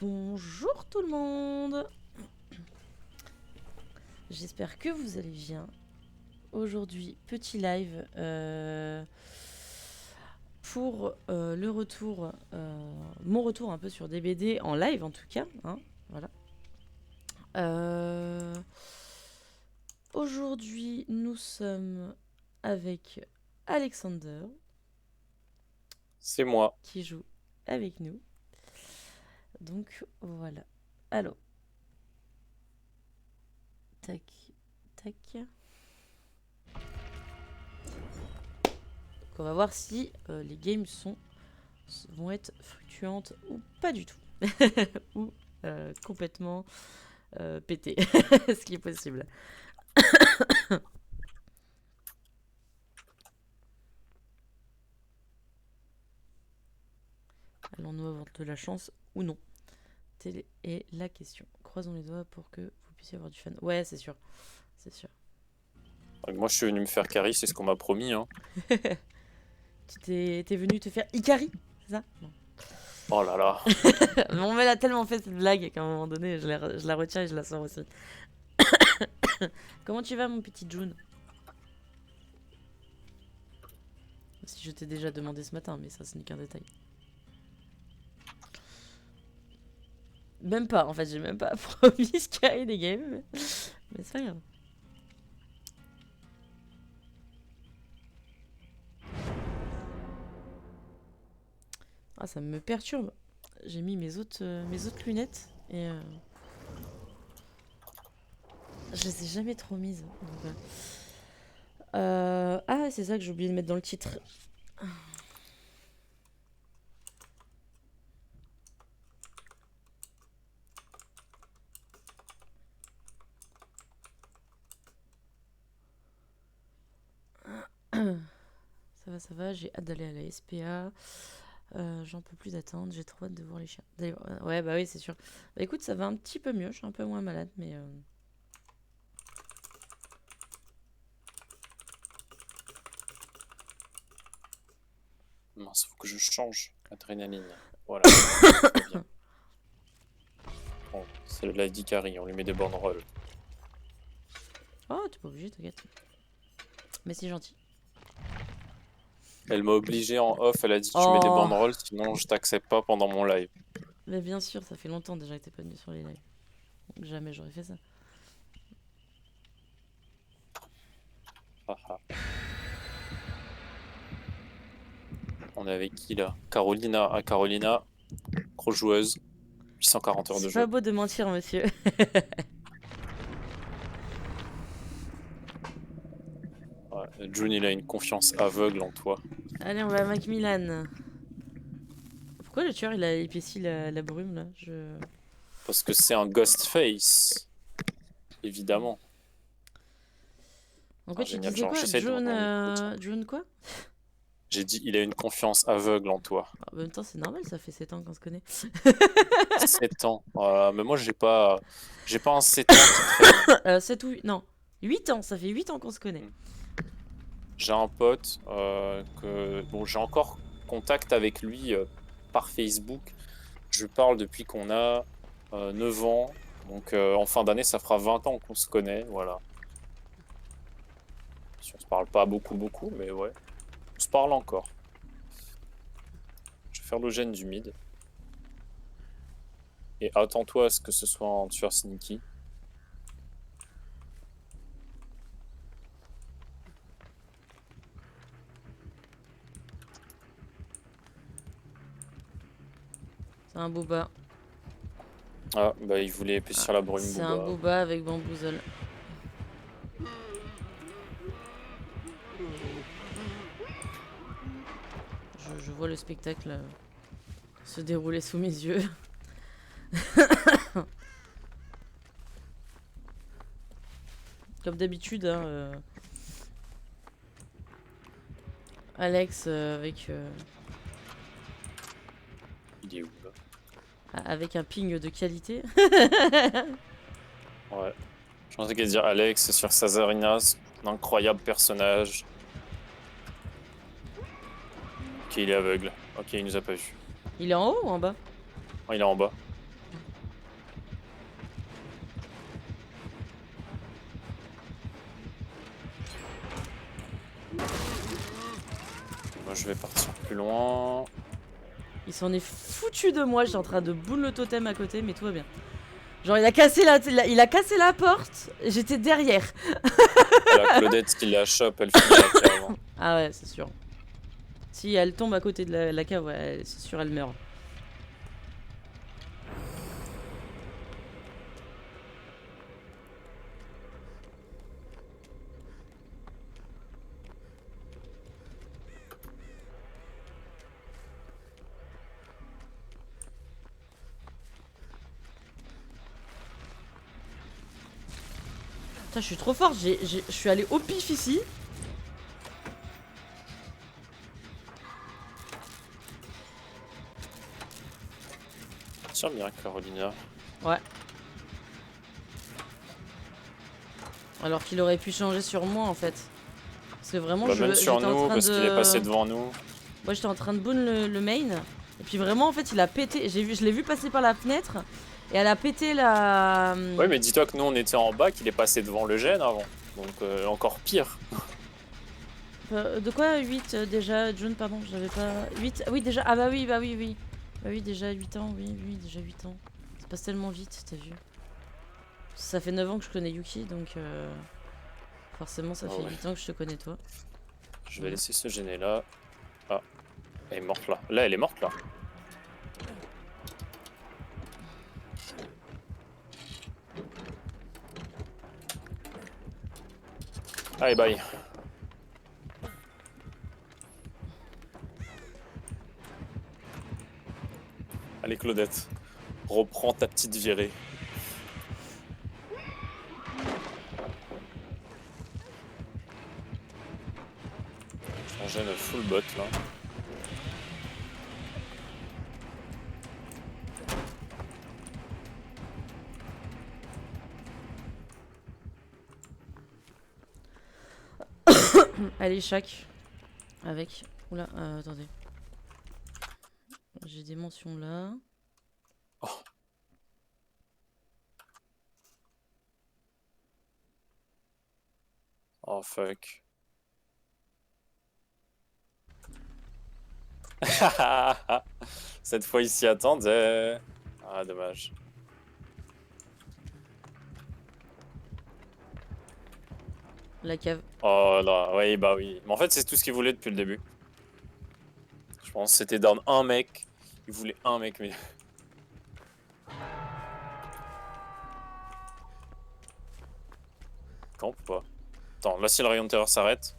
Bonjour tout le monde. J'espère que vous allez bien. Aujourd'hui, petit live pour le retour, mon retour un peu sur DBD en live en tout cas. Hein, voilà. Aujourd'hui, nous sommes avec Alexander. C'est moi. Qui joue avec nous. Donc voilà. Alors. Tac, tac. Donc on va voir si les games vont être fluctuantes ou pas du tout. ou complètement pétées. Ce qui est possible. Allons-nous avoir de la chance ou non? Telle est la question. Croisons les doigts pour que vous puissiez avoir du fun. Ouais, c'est sûr. C'est sûr. Moi, je suis venu me faire carry, c'est ce qu'on m'a promis. Hein. T'es venu te faire Ikari, c'est ça? Non. Oh là là. On me l'a tellement fait cette blague qu'à un moment donné, je la retiens et je la sors aussi. Comment tu vas, mon petit June? Si je t'ai déjà demandé ce matin, mais ça, ce n'est qu'un détail. Même pas, en fait, j'ai même pas promis carry des games. Mais c'est pas grave. Ah, ça me perturbe. J'ai mis mes autres lunettes et je les ai jamais trop mises. Donc, ah, c'est ça que j'ai oublié de mettre dans le titre. Ça va, j'ai hâte d'aller à la SPA. J'en peux plus d'attendre, j'ai trop hâte de voir les chiens. D'ailleurs, ouais, bah oui, c'est sûr. Bah écoute, ça va un petit peu mieux, je suis un peu moins malade, mais... Mince, faut que je change l'adrénaline. Voilà. Très bien. Bon, c'est le live carry, on lui met des banderoles. Oh, t'es pas obligé, t'inquiète. Mais c'est gentil. Elle m'a obligé en off, elle a dit tu mets des Oh, banderoles, sinon je t'accepte pas pendant mon live. mais bien sûr, ça fait longtemps déjà que t'es pas venu sur les lives. Donc jamais j'aurais fait ça. On est avec qui là? Carolina. Ah, Carolina, grosse joueuse. 840 heures de C'est pas jeu. beau de mentir, monsieur. Ouais, June, il a une confiance aveugle en toi. Allez, on va à Macmillan. Pourquoi le tueur il a épaissi la brume là? Parce que c'est un ghost face. Évidemment. En Ah, quoi tu génial, disais genre quoi? j'essaie de John, on écoute. John quoi? J'ai dit il a une confiance aveugle en toi. Ah, en même temps, c'est normal, ça fait 7 ans qu'on se connaît. 7 ans. Mais moi j'ai pas un 7 ans qui traîne. 7 ou 8, non. 8 ans, ça fait 8 ans qu'on se connaît. J'ai un pote que bon, j'ai encore contact avec lui par Facebook. Je lui parle depuis qu'on a 9 ans. Donc en fin d'année, ça fera 20 ans qu'on se connaît, voilà. Si on se parle pas beaucoup, mais ouais. On se parle encore. Je vais faire le gène du mid. Et attends-toi à ce que ce soit un tueur sneaky. C'est un booba. Ah, bah il voulait épaissir la brume, C'est un Booba. booba avec bamboozle. Je vois le spectacle se dérouler sous mes yeux. Comme d'habitude, hein, Alex Il est où là? avec un ping de qualité. Ouais. Je pensais qu'elle dire Alex sur Sazarinas, un incroyable personnage. Ok, il est aveugle. Ok, il nous a pas vu. Il est en haut ou en bas? Oh, il est en bas. je vais partir plus loin. Il s'en est foutu de moi, j'étais en train de boule le totem à côté, mais tout va bien. Genre il a cassé la porte, j'étais derrière. La Claudette qui la chope, elle finit la cave. Hein. Ah ouais, c'est sûr. Si elle tombe à côté de la cave, ouais, c'est sûr elle meurt. Putain, je suis trop forte, je suis allée au pif ici. Tiens bien, Carolina. Ouais. Alors qu'il aurait pu changer sur moi en fait. Parce que vraiment, Même sur j'étais en nous, train parce de... qu'il est passé devant nous. Moi j'étais en train de boon le main. Et puis vraiment en fait il a pété. Je l'ai vu passer par la fenêtre. Et elle a pété la... Ouais, mais dis-toi que nous on était en bas, qu'il est passé devant le gène avant. Donc encore pire. De quoi 8 déjà John, pardon, j'avais pas... 8 oui déjà, ah bah oui. Bah oui déjà 8 ans, oui déjà 8 ans. Ça passe tellement vite, t'as vu. Ça fait 9 ans que je connais Yuki, donc... Forcément ça fait 8 ans que je te connais toi. Je vais laisser ce gêner là. Ah, elle est morte là. Là elle est morte là. Allez bye. Allez Claudette, reprends ta petite virée. On gêne full bot là. Allez chaque. Avec... Oula, attendez. J'ai des mentions là. Oh. Oh fuck. Cette fois il s'y attendait. Ah dommage. La cave. Oh là, oui bah oui. Mais en fait c'est tout ce qu'il voulait depuis le début. Je pense que c'était down un mec. Il voulait un mec mais... Camp ou pas? Attends, là si le rayon de terreur s'arrête.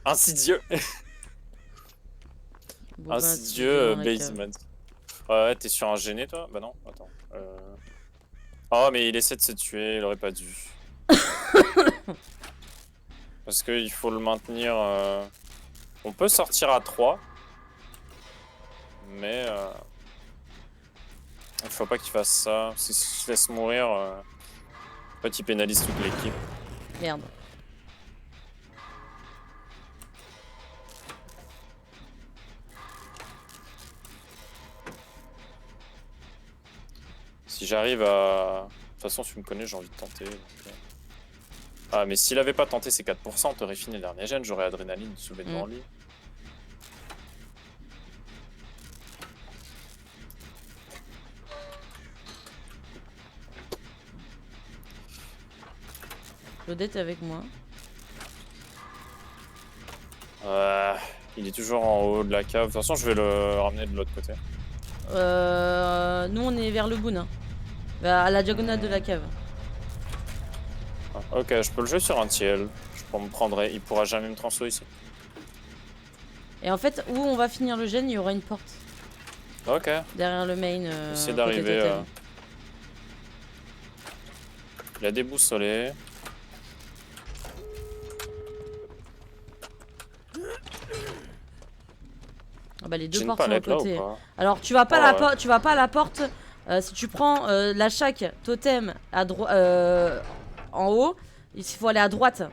Insidieux. Bon, Insidieux basement. Ouais, t'es sur un gêné toi? Bah non, attends. Oh mais il essaie de se tuer, il aurait pas dû. Parce qu'il faut le maintenir... On peut sortir à 3. Mais... Il faut pas qu'il fasse ça. S'il se laisse mourir, en fait il pénalise toute l'équipe. Merde. Si j'arrive à... De toute façon, tu me connais, j'ai envie de tenter. Donc... Ah, mais s'il avait pas tenté ses 4%, t'aurais fini le dernier gène, j'aurais adrénaline soulevé devant lui. Claudette est avec moi. Il est toujours en haut de la cave. De toute façon, je vais le ramener de l'autre côté. Nous, on est vers le boon. Hein. À la diagonale de la cave. Ah, ok, je peux le jouer sur un tiel. Je me prendrai. Il pourra jamais me transfo ici. Et en fait, où on va finir le gène, il y aura une porte. Ok. Derrière le main. Essayer d'arriver. Il a déboussolé. Ah bah les deux J'ai une portes sont à palette là ou côté. pas? Alors tu vas pas, tu vas pas à la porte. Si tu prends la chaque totem à en haut, il faut aller à droite.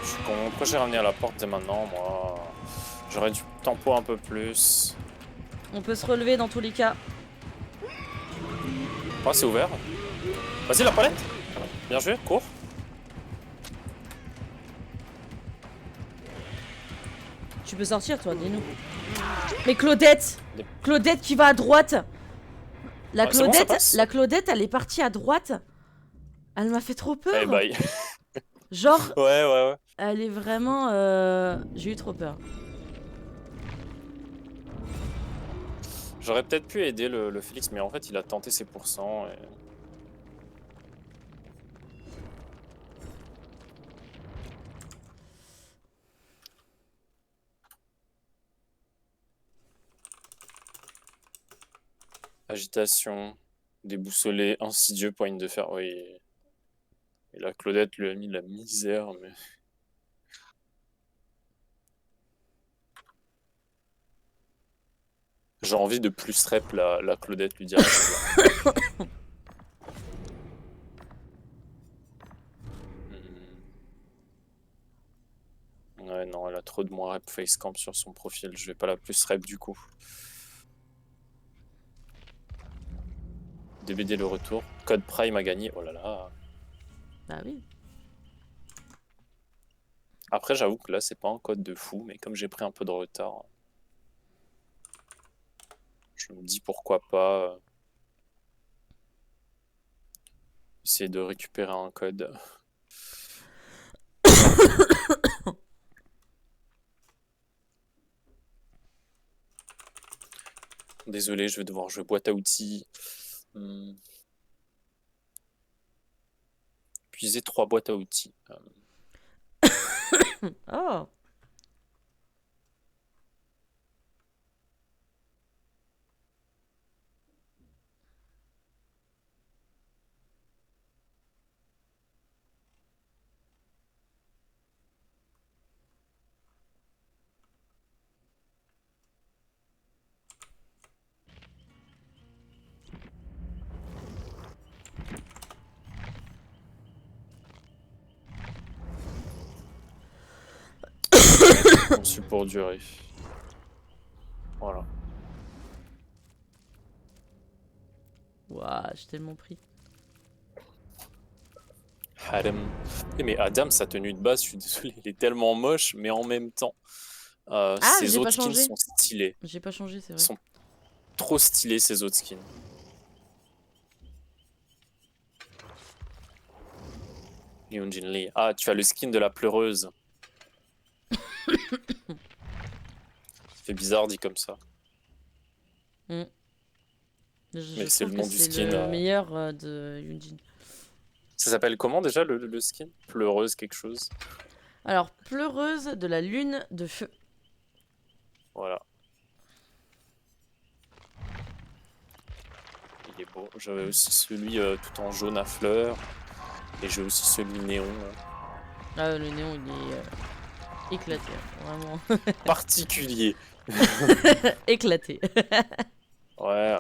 Je suis con. Pourquoi j'ai ramené à la porte dès maintenant, moi? J'aurais dû tempo un peu plus. On peut se relever dans tous les cas. Oh, c'est ouvert. Vas-y, la palette. Bien joué, cours. Tu peux sortir, toi, dis-nous. Mais Claudette Des- Claudette qui va à droite. La Ouais, c'est bon, ça Claudette, passe. la Claudette, elle est partie à droite. Elle m'a fait trop Eh peur. bah, Genre, ouais. elle est vraiment... J'ai eu trop peur. J'aurais peut-être pu aider le Félix, mais en fait, il a tenté ses pourcents. Et... Agitation, déboussolé, insidieux, poigne de fer. Oui. Et la Claudette lui a mis la misère, mais... J'ai envie de plus rep la Claudette lui directement. Ouais, non, elle a trop de moins rep facecamp sur son profil. Je vais pas la plus rep du coup. DBD le retour. Code Prime a gagné. Oh là là. Bah oui. Après, j'avoue que là, c'est pas un code de fou, mais comme j'ai pris un peu de retard, je me dis pourquoi pas essayer de récupérer un code. Désolé, je vais devoir jouer boîte à outils. Puiser 3 boîtes à outils. Oh. Conçu pour durer. Voilà. Ouah, j'ai tellement pris. Adam. Mais Adam, sa tenue de base, je suis désolé, il est tellement moche, mais en même temps, Ah, ses j'ai pas autres skins changé. sont stylés. J'ai pas changé, c'est Ils vrai. sont trop stylés, ces autres skins. Hyunjin Lee. Ah, tu as le skin de la pleureuse. Ça fait bizarre dit comme ça. Mm. Mais Je c'est trouve le que nom du c'est skin. le meilleur de Yunjin. Ça s'appelle comment déjà le skin? Pleureuse quelque chose. Alors, pleureuse de la lune de feu. Voilà. Il est beau. J'avais aussi celui tout en jaune à fleurs. Et j'ai aussi celui néon. Ah, le néon, il est éclaté, hein, vraiment. Particulier. Éclaté. Ouais.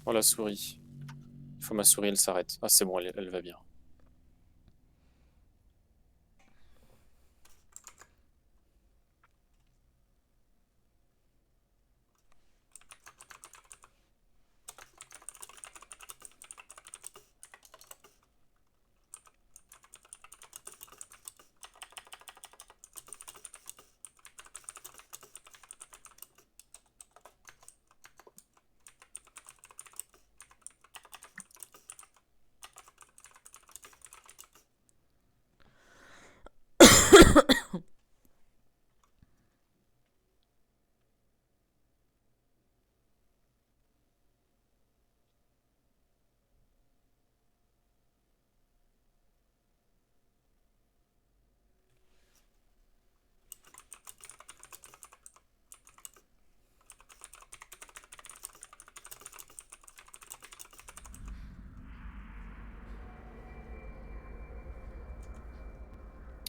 Oh la souris. Il faut ma souris, elle s'arrête. Ah c'est bon, elle va bien.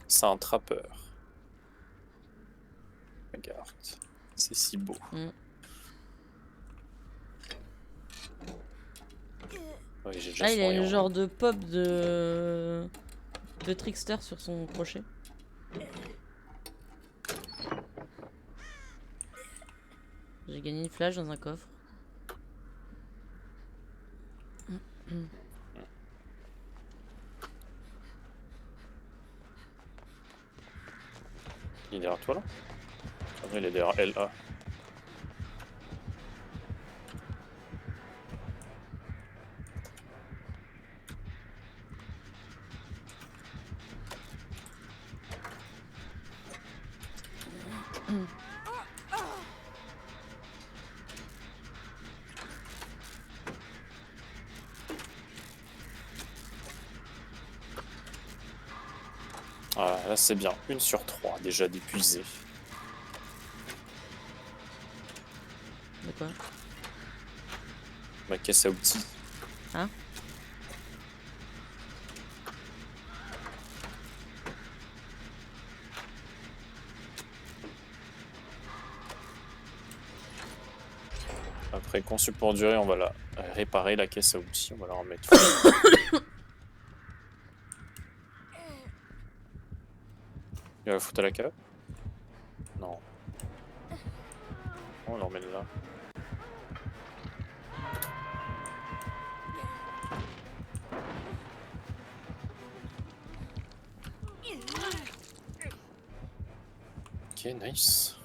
C'est un trappeur. regarde. C'est si beau. Oui, j'ai déjà Ah, il a fourré, une hein. genre de pop de trickster sur son crochet. J'ai gagné une flash dans un coffre. Il est derrière toi là? Ah non, il est derrière LA. Ah, là c'est bien. 1 sur 3 déjà d'épuisé. De quoi? Ma caisse à outils. Hein? Après, conçu pour durer, on va la réparer, la caisse à outils. On va la remettre. Il va la foutre à la cave? Non. On l'emmène là. Ok, nice.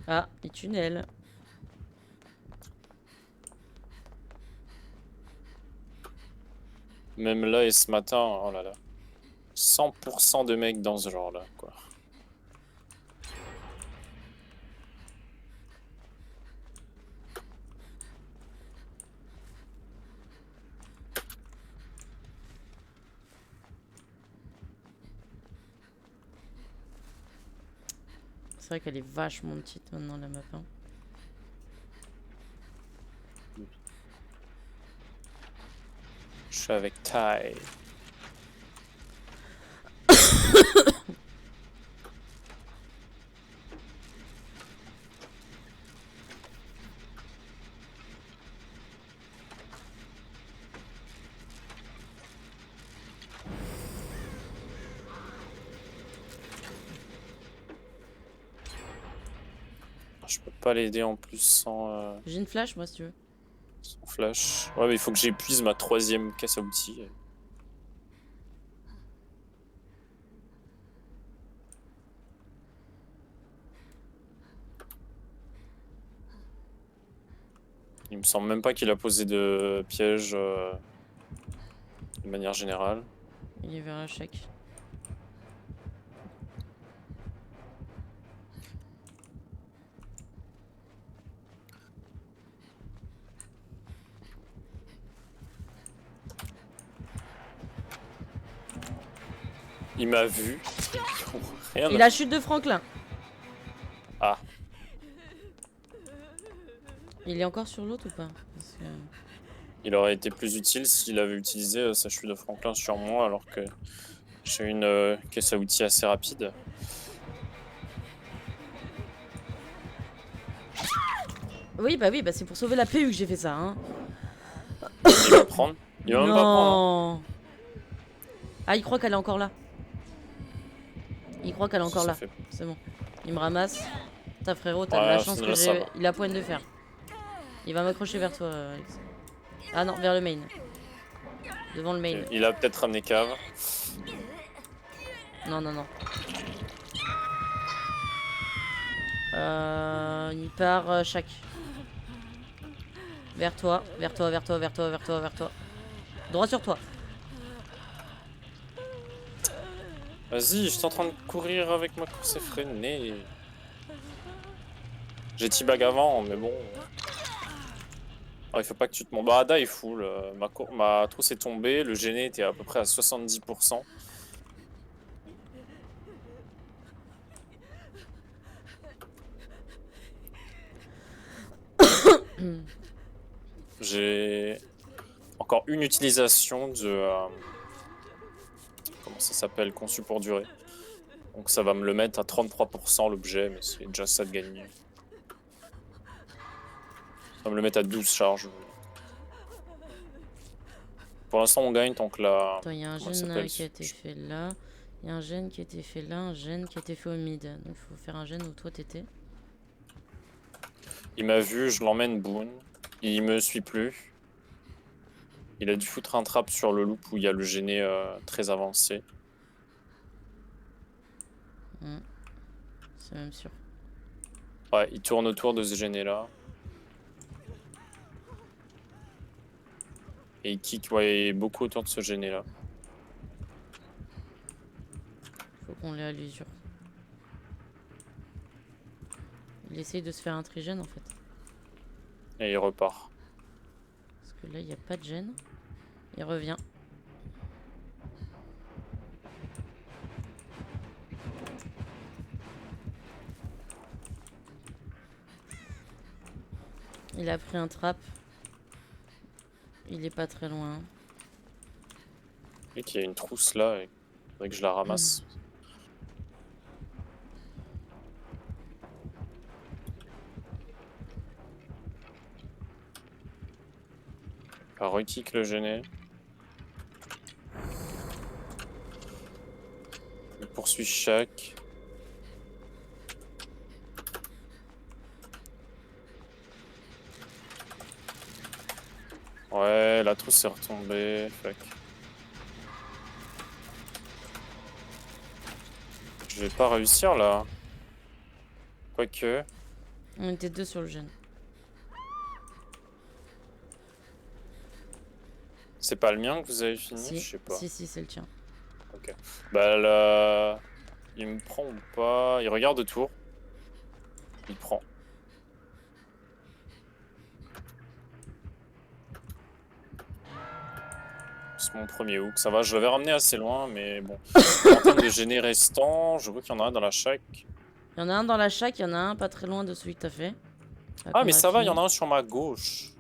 Ah, les tunnels. Même là et ce matin, oh là là. 100% de mecs dans ce genre là, quoi. C'est vrai qu'elle est vachement petite maintenant la map. Hein. Je suis avec Ty. Je peux pas l'aider en plus sans J'ai une flash moi si tu veux. flash. Ouais, mais il faut que j'épuise ma 3e caisse à outils. Il me semble même pas qu'il a posé de piège de manière générale. Il y avait un chèque. Il m'a vu. Rien Et la chute de Franklin. Ah. Il est encore sur l'autre ou pas? Parce que... Il aurait été plus utile s'il avait utilisé sa chute de Franklin sur moi alors que j'ai une caisse à outils assez rapide. Oui, bah c'est pour sauver la PU que j'ai fait ça. Hein. Il va prendre. Il va même pas prendre. Hein. Ah, il croit qu'elle est encore là. Il croit qu'elle est encore Ça là. fait... C'est bon. Il me ramasse. Ta frérot, t'as de Ouais, la au chance final, que ça j'ai. va. Il a pointe de fer. Il va m'accrocher vers toi, Alex. Ah non, vers le main. Devant le main. Okay. Il a peut-être ramené cave. Non. Il part chaque. Vers toi. Droit sur toi. Vas-y, j'étais en train de courir avec ma course effrénée. J'ai T-bag avant, mais bon. Ah, il faut pas que tu te montes. Bah, Ada est full. Ma trousse est tombée. Le gêné était à peu près à 70%. J'ai encore une utilisation de... comment ça s'appelle? Conçu pour durer. Donc ça va me le mettre à 33% l'objet, mais c'est déjà ça de gagner. Ça va me le mettre à 12 charges. Pour l'instant on gagne tant que la... Attends, il y a un comment ça gène s'appelle qui a été fait là. Il y a un gène qui a été fait là, un gène qui a été fait au mid. Donc il faut faire un gène où toi t'étais. Il m'a vu, je l'emmène Boone. Il me suit plus. Il a dû foutre un trap sur le loop où il y a le gêné très avancé. C'est même sûr. Ouais, il tourne autour de ce gêné là. Et il kick beaucoup autour de ce gêné là. Faut qu'on l'ait à l'usure. Il essaye de se faire un trigène en fait. Et il repart. Parce que là il n'y a pas de gène. Il revient. Il a pris un trap. Il est pas très loin. Et qu'il y a une trousse là, il faudrait que je la ramasse. Alors, rekick le gêné. Il poursuit chaque. Ouais, la trousse est retombée. Fuck. Je vais pas réussir là. Quoique. On était deux sur le gène. C'est pas le mien que vous avez fini? Si, Je sais pas. si, c'est le tien. Ok. Bah là. Il me prend ou pas? Il regarde autour. Il prend. C'est mon premier hook. Ça va, je l'avais ramené assez loin, mais bon. En termes de gênés restants, je vois qu'il y en a un dans la shack. Il y en a un dans la shack, il y en a un pas très loin de celui que t'as fait. Ah, mais ça va, il y en a un sur ma gauche.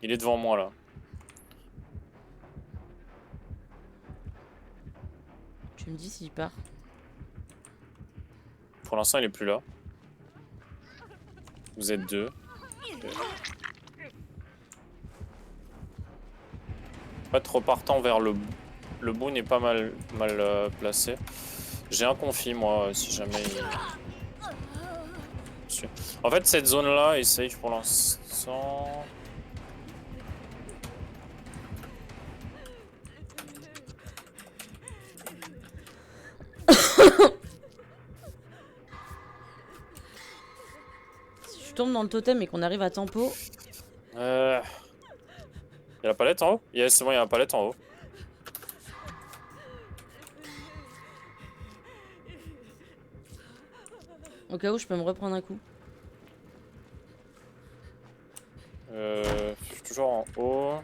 Il est devant moi là. Tu me dis s'il part. Pour l'instant, il est plus là. Vous êtes deux. En fait, repartant vers le bout n'est pas mal placé. J'ai un confi, moi, si jamais il... En fait, cette zone-là est safe pour l'instant. Si je tombe dans le totem et qu'on arrive à tempo. Il y a la palette en haut? Yes, c'est bon, il y a la palette en haut. Au cas où je peux me reprendre un coup. Je suis toujours en haut.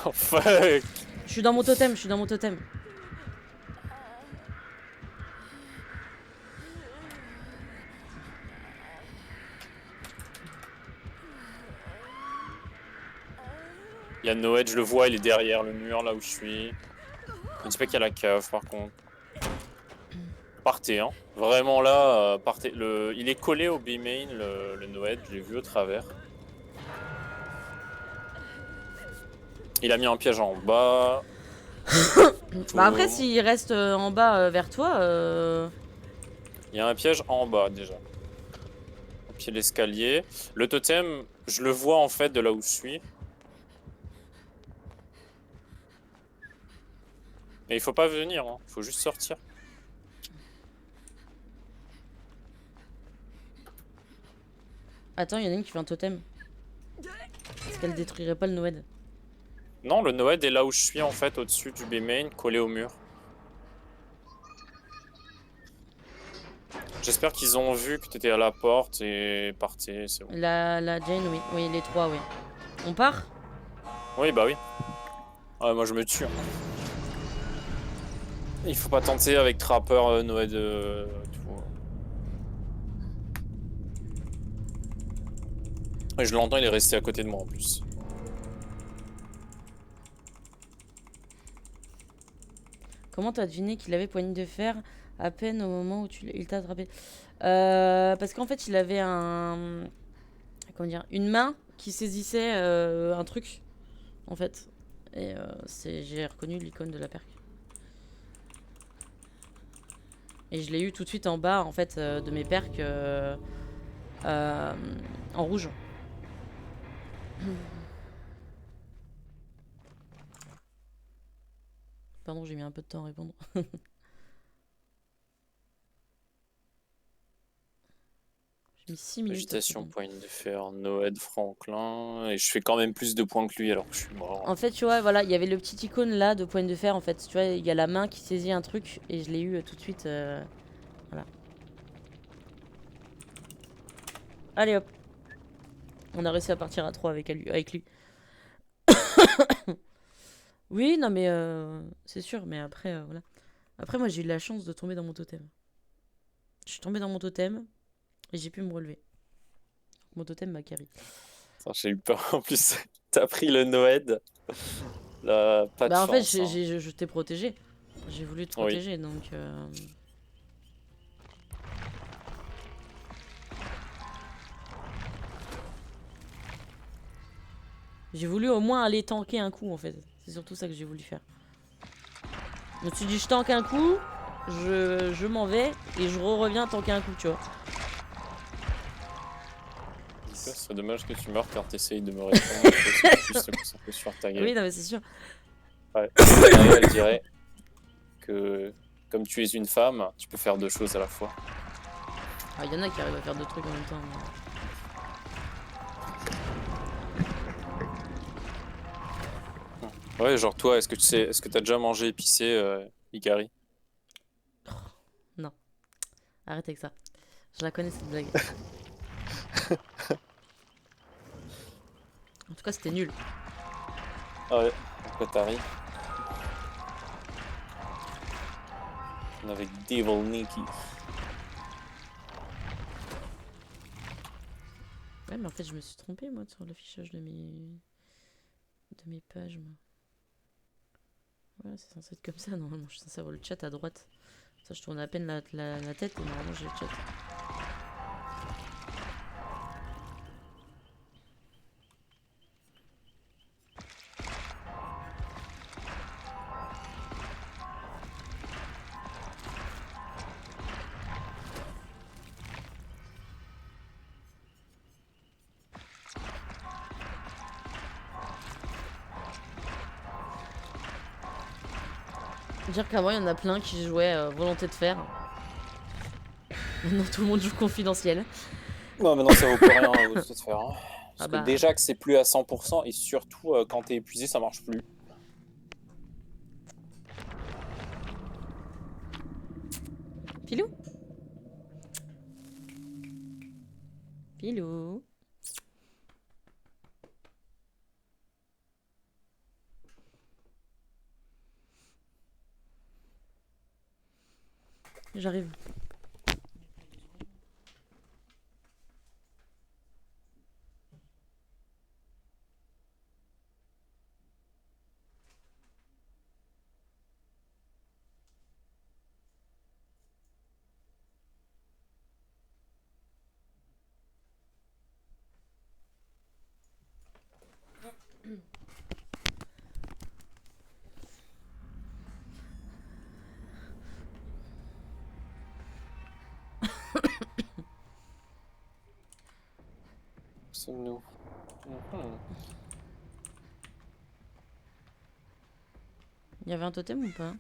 Oh fuck! Je suis dans mon totem, je suis dans mon totem. Il y a Noed, je le vois, il est derrière le mur là où je suis. Je dis pas qu'il y a la cave par contre. Partez, hein. Vraiment là, partez. Il est collé au B-main, le Noed, je l'ai vu au travers. Il a mis un piège en bas. Bah après, s'il reste en bas vers toi. Il y a un piège en bas déjà. Au pied de l'escalier. Le totem, je le vois en fait de là où je suis. Mais il faut pas venir, hein. Il faut juste sortir. Attends, il y en a une qui fait un totem. Est-ce qu'elle détruirait pas le Noed? Non, le Noed est là où je suis en fait, au-dessus du B-main, collé au mur. J'espère qu'ils ont vu que t'étais à la porte et partez, c'est bon. La Jane, oui. Oui, les trois, oui. On part? Oui, bah oui. Ouais, moi je me tue. Il faut pas tenter avec Trapper, Noed, tout. Et je l'entends, il est resté à côté de moi en plus. Comment t'as deviné qu'il avait poignée de fer à peine au moment où il t'a attrapé? Parce qu'en fait, il avait comment dire, une main qui saisissait un truc, en fait. Et j'ai reconnu l'icône de la perque. Et je l'ai eu tout de suite en bas, en fait, de mes perques en rouge. Pardon, j'ai mis un peu de temps à répondre. J'ai mis 6 minutes à te Agitation, répondre. poigne de fer, Noed, Franklin. Et je fais quand même plus de points que lui alors que je suis mort. En fait, tu vois, voilà, il y avait le petit icône là de poigne de fer. En fait, tu vois, il y a la main qui saisit un truc et je l'ai eu tout de suite. Voilà. Allez hop. On a réussi à partir à 3 avec lui. Oui, non, mais c'est sûr. Mais après, voilà. Après, moi, j'ai eu la chance de tomber dans mon totem. Je suis tombée dans mon totem et j'ai pu me relever. Mon totem m'a carry. Attends, j'ai eu peur en plus. T'as pris le Noed. Là, pas de Bah, en fait, chance. Hein. je t'ai protégé. J'ai voulu te Oui. protéger, donc. J'ai voulu au moins aller tanker un coup, en fait. C'est surtout ça que j'ai voulu faire. Je me suis dit, je tank un coup, je m'en vais et je reviens tanker un coup, tu vois. Ce serait dommage que tu meurs car t'essayes de me répondre. C'est juste te concentrer sur ta game. Oui, non, mais c'est sûr. Ouais. Elle dirait que comme tu es une femme, tu peux faire deux choses à la fois. Ah, y en a qui arrivent à faire deux trucs en même temps. Mais... Ouais, genre toi, est-ce que t'as déjà mangé épicé, Ikari? Non, arrête avec ça. Je la connais cette blague. En tout cas, c'était nul. Ah ouais, pourquoi t'arrives? Avec Devil Nikki. Ouais, mais en fait, je me suis trompée, moi, sur l'affichage de mes pages, moi. Ouais, c'est censé être comme ça, normalement. Je suis censé avoir le chat à droite. Ça, je tourne à peine la tête et normalement, j'ai le chat. Dire qu'avant, il y en a plein qui jouaient volonté de faire. Maintenant, tout le monde joue confidentiel. Non, mais non, ça vaut plus rien de te faire. Hein. Parce Ah que bah. déjà que c'est plus à 100% et surtout quand t'es épuisé, ça marche plus. Pilou Pilou J'arrive. Sommes-nous? Il y avait un totem ou pas?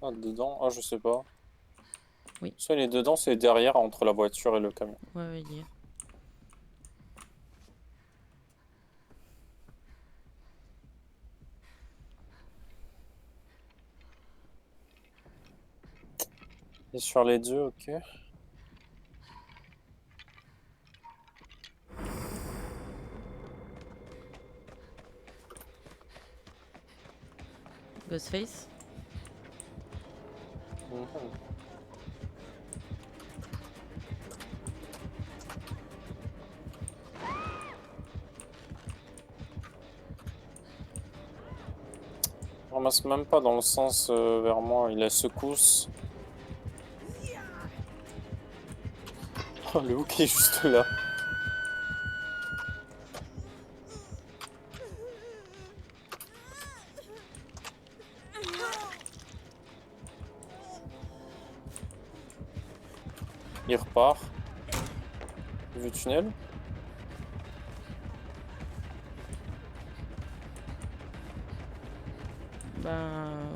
Ah, dedans? Ah, je sais pas. Oui. Soit il est dedans, c'est derrière, entre la voiture et le camion. Ouais, il y est. Et sur les deux, ok. Ghostface. Il ramasse même pas dans le sens vers moi, il a secousse. Oh, le hook est juste là. Il repart. Vu tunnel. Ben...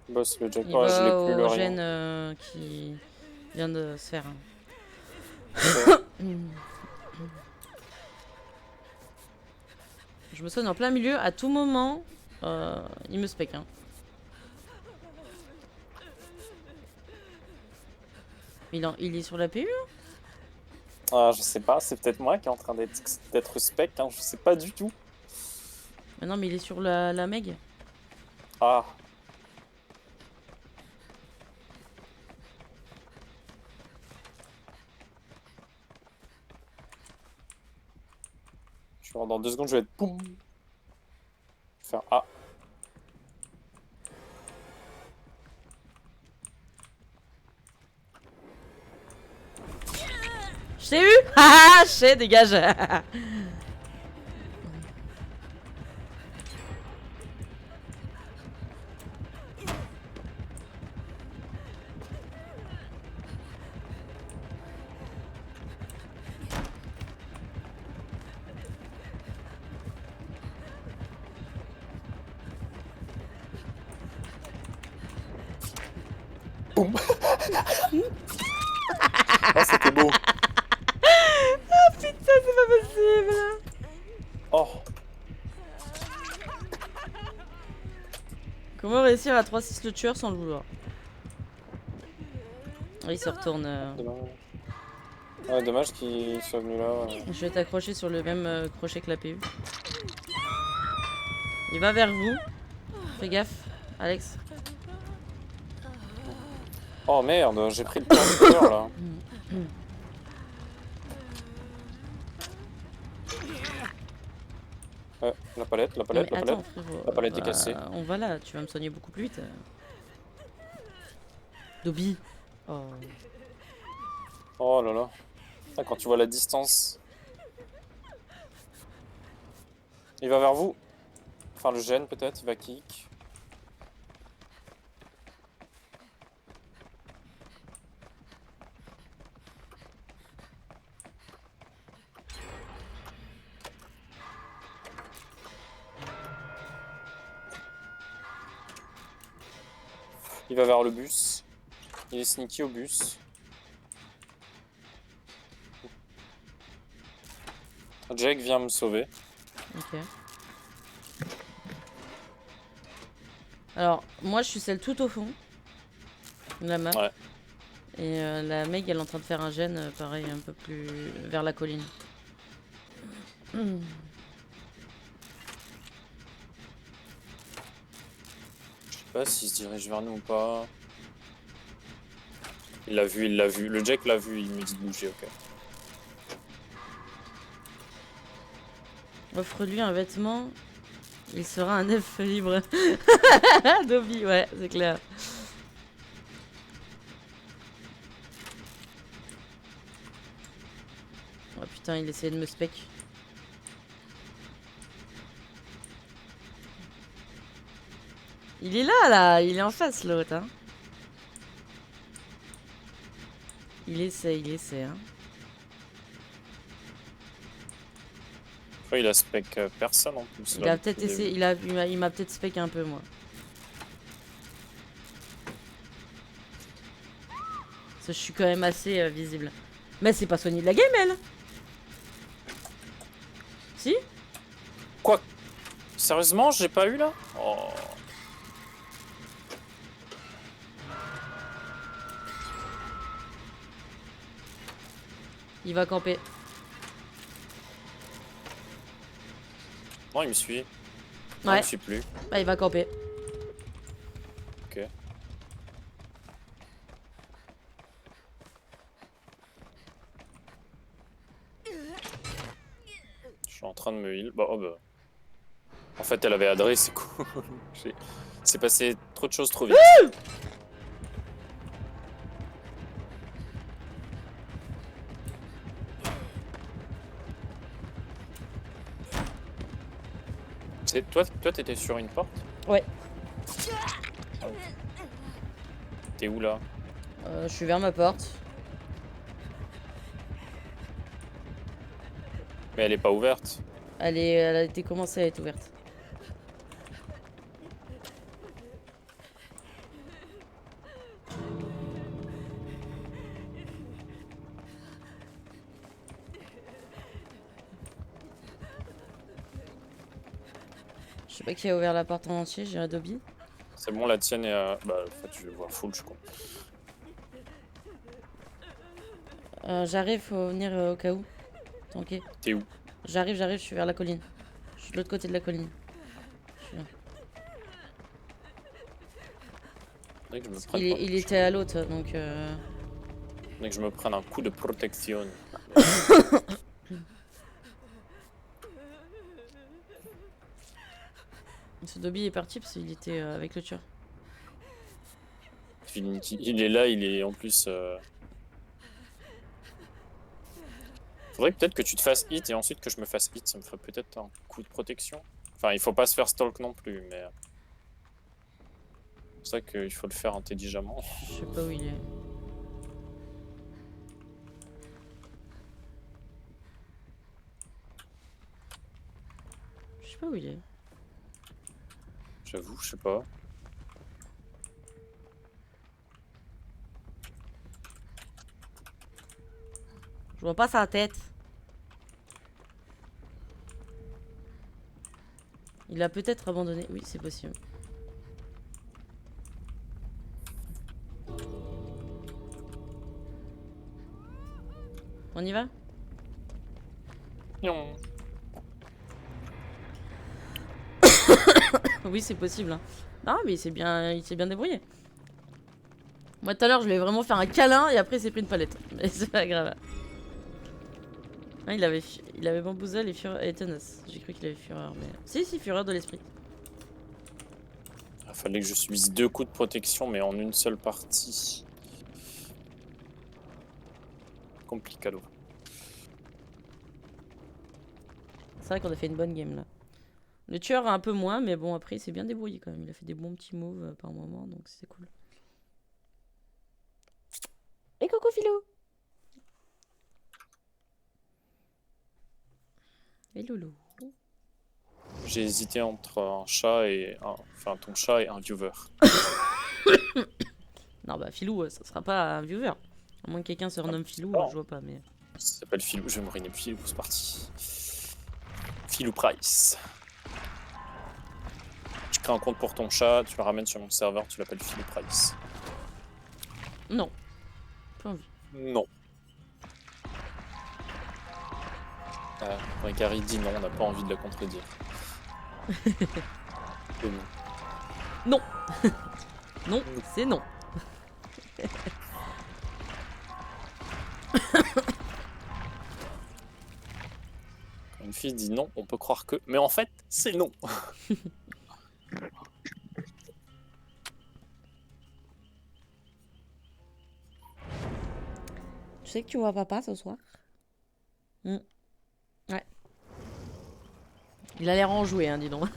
Boss le Jack. Il Oh, je l'ai va plus le au rien. gène qui vient de se faire. Je me sonne en plein milieu, à tout moment, il me spec. Hein. Il est sur la PU hein. Ah, je sais pas, c'est peut-être moi qui est en train d'être spec, hein, je sais pas du tout. Mais non, mais il est sur la Meg. Ah. Dans 2 secondes, je vais être poum. Faire A. Je t'ai eu. Haha, je sais, dégage. Boum. Ah, c'était beau. Oh putain, c'est pas possible. Oh. Comment réussir à 3-6 le tueur sans le vouloir? Il se retourne. Dommage. Ouais, dommage qu'il soit venu là. Je vais t'accrocher sur le même crochet que la PU. Il va vers vous. Fais gaffe, Alex. Oh merde, j'ai pris le plan de cœur là. La palette, la palette, Mais la attends, palette. frérot. La palette est cassée. On va là, tu vas me soigner beaucoup plus vite. Dobby. Oh. Oh là là. Ah, quand tu vois la distance. Il va vers vous. Enfin, le gène peut-être, il va kick. Il va vers le bus. Il est sneaky au bus. Jake vient me sauver. Ok. Alors, moi je suis celle tout au fond de la map. Ouais. Et la Meg elle est en train de faire un gène, pareil, un peu plus vers la colline. Je sais pas s'il se dirige vers nous ou pas. Il l'a vu, il l'a vu. Le Jack l'a vu, il me dit de bouger, ok. Offre-lui un vêtement, il sera un elfe libre. Dobby, ouais, c'est clair. Oh putain, il essayait de me spec. Il est là, il est en face l'autre. Hein. Il essaie, hein. Après, il a spec personne en plus. Il a peut-être essayé, il m'a peut-être spec un peu moi. Parce que je suis quand même assez visible. Mais c'est pas Sony de la game elle. Si? Quoi? Sérieusement, j'ai pas eu là? Oh. Il va camper. Non, il me suit. Non, Ouais. il me suit plus. Bah, il va camper. Ok. Je suis en train de me heal. Bah, oh bah. En fait, elle avait adré, c'est cool. C'est passé trop de choses trop vite. Toi, t'étais sur une porte? Ouais. T'es où là? Je suis vers ma porte. Mais elle est pas ouverte. Elle a été commencée à être ouverte. Je sais pas qui a ouvert la porte en entier, j'ai Adobe. C'est bon, la tienne est. Bah, en fait, je vais voir full, je crois. J'arrive, faut venir au cas où. T'inquiète. T'es où? J'arrive, je suis vers la colline. Je suis de l'autre côté de la colline. Je suis là. Faudrait que je me prenne Il était à l'autre, donc... Faudrait que je me prenne un coup de protection. Ce Dobby est parti parce qu'il était avec le tueur. Il est là, il est en plus... Faudrait peut-être que tu te fasses hit et ensuite que je me fasse hit, ça me ferait peut-être un coup de protection. Enfin, il faut pas se faire stalk non plus, mais... C'est ça qu'il faut le faire intelligemment. Je sais pas où il est. Je sais pas où il est. J'avoue, je sais pas. Je vois pas sa tête. Il a peut-être abandonné. Oui, c'est possible. On y va? Non. Oui, c'est possible. Hein. Non, mais il s'est bien débrouillé. Moi, tout à l'heure, je lui ai vraiment fait un câlin et après, il s'est pris une palette. Mais c'est pas grave. Ah, il avait bamboozle et tenace. J'ai cru qu'il avait fureur, mais... Si, fureur de l'esprit. Il fallait que je subisse 2 coups de protection, mais en une seule partie. Complicado. C'est vrai qu'on a fait une bonne game, là. Le tueur a un peu moins, mais bon, après, il s'est bien débrouillé, quand même. Il a fait des bons petits moves par moment, donc c'est cool. Et coucou, Philou! Et Loulou. J'ai hésité entre un chat et un... Enfin, ton chat et un viewer. Non, bah, Philou, ça sera pas un viewer. À moins que quelqu'un se renomme Philou, pas. je vois pas, mais... Ça s'appelle Philou, je vais me rename Philou, c'est parti. Philou Price. Tu crées un compte pour ton chat, tu le ramènes sur mon serveur, tu l'appelles Philou Price. Non. Pas envie. Non. Quand Ikari dit non, on n'a pas envie de la contredire. Et non. Non. Non, c'est non. Quand une fille dit non, on peut croire que... Mais en fait, c'est non. Tu sais que tu vois papa ce soir? Ouais. Il a l'air enjoué, hein, dis donc.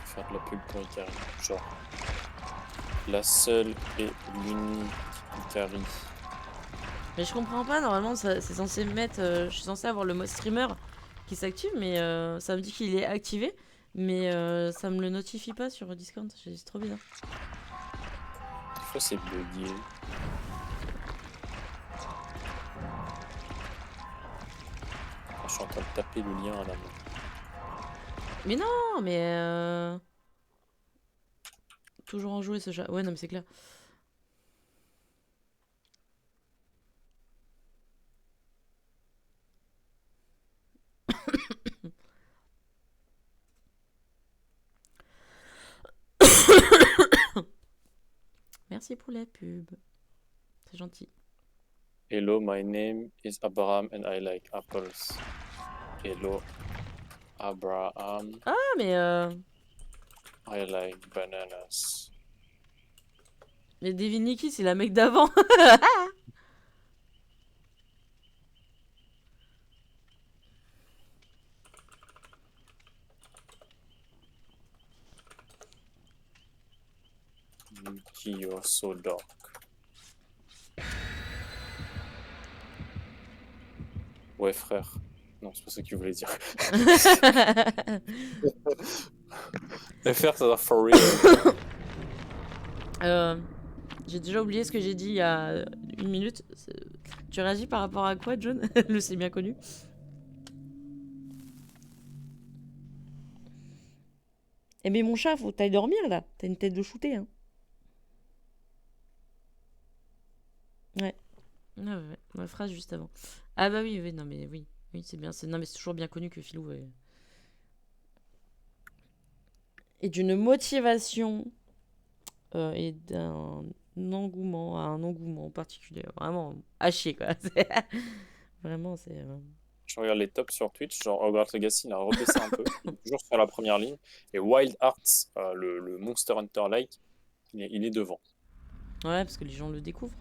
Faire de la pub pour Ikari. Genre, la seule et l'unique Ikari. Mais je comprends pas, normalement, c'est censé mettre... je suis censé avoir le mode streamer qui s'active, mais ça me dit qu'il est activé. Mais ça me le notifie pas sur Discord, c'est trop bizarre. Des fois, c'est bugué. Je suis en train de taper le lien à la main. Mais non, mais... toujours en jouer ce chat. Ouais, non, mais c'est clair. Merci pour la pub. C'est gentil. Hello, my name is Abraham and I like apples. Hello, Abraham, Ah, mais I like bananas. mais Devin Nikki, c'est la mec d'avant. You're so dark. Ouais, frère. Non, c'est pas ça qu'il voulait dire. FR, ça va for real. J'ai déjà oublié ce que j'ai dit il y a 1 minute. Tu réagis par rapport à quoi, John? Le c'est bien connu. Eh mais mon chat, faut que t'ailles dormir là. T'as une tête de shooter, hein. Ouais. Ah ouais, ma phrase juste avant. Ah bah oui, oui, non mais oui. Oui, c'est bien. Non mais c'est toujours bien connu que Philou est d'une motivation et d'un engouement à un engouement particulier. Vraiment à chier quoi. Vraiment, c'est... Je regarde les tops sur Twitch, genre Hogwarts Legacy, il a rebaissé un peu, il est toujours sur la première ligne. Et Wild Hearts, le Monster Hunter-like, il est devant. Ouais, parce que les gens le découvrent.